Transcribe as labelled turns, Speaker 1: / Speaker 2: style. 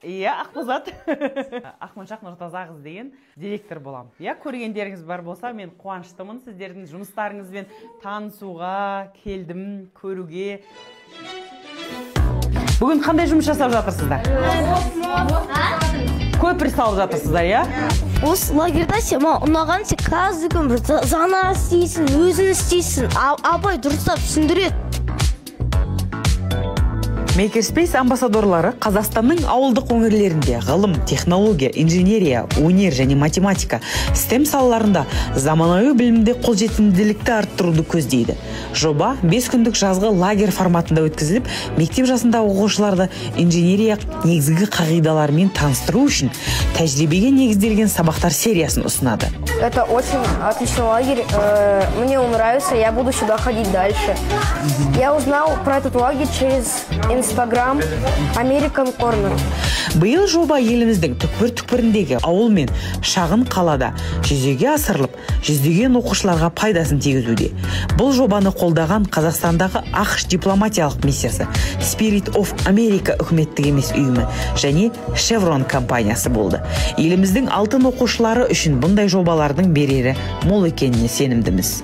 Speaker 1: Иә, Ақбозат. Ақмоншақ Нұртаза қыз деген директор болам. Иә, көргендеріңіз бар болса, мен қуаныштымын. Сіздердің жұмыстарыңызбен танысуға келдім, көруге. Бүгін қандай жұмыс жасап жатырсыздар? Көпір салып жатырсыздар, иә?
Speaker 2: Осы лагерьда сен ұнаған сен каждый күн бір заңа істейсің, өзін істейсің. Абай дұрыстап түсіндіреді.
Speaker 1: Makerspace амбассадорлары Қазақстанның ауылдық өңірлерінде ғылым, технология, инженерия, өнер және математика, STEM салаларында заманауи білімде қолжетімділікті арттыруды көздейді. Жоба 5 күндік жазғы лагерь форматында өткізіліп, мектеп жасында оқушыларды инженерия негізгі қағидаларымен таныстыру үшін тәжірибеге негізделген сабақтар сериясын ұсынады.
Speaker 2: Это очень отличный лагерь. Мне он нравится, я буду сюда ходить дальше. Я узнал про этот лагерь через Instagram American Corner.
Speaker 1: Биыл жоба еліміздің түкпір-түкпіріндегі ауыл мен шағын қалада жүзеге асырылып, жүздеген оқушыларға пайдасын тигізуде. Бұл жобаны қолдаған Қазақстандағы ақш дипломатиялық миссиясы, Spirit of America үкіметтік емес ұйымы және Chevron компаниясы болды. Еліміздің алтын оқушылары үшін бұндай жобалардың берері мол екеніне сенімдіміз.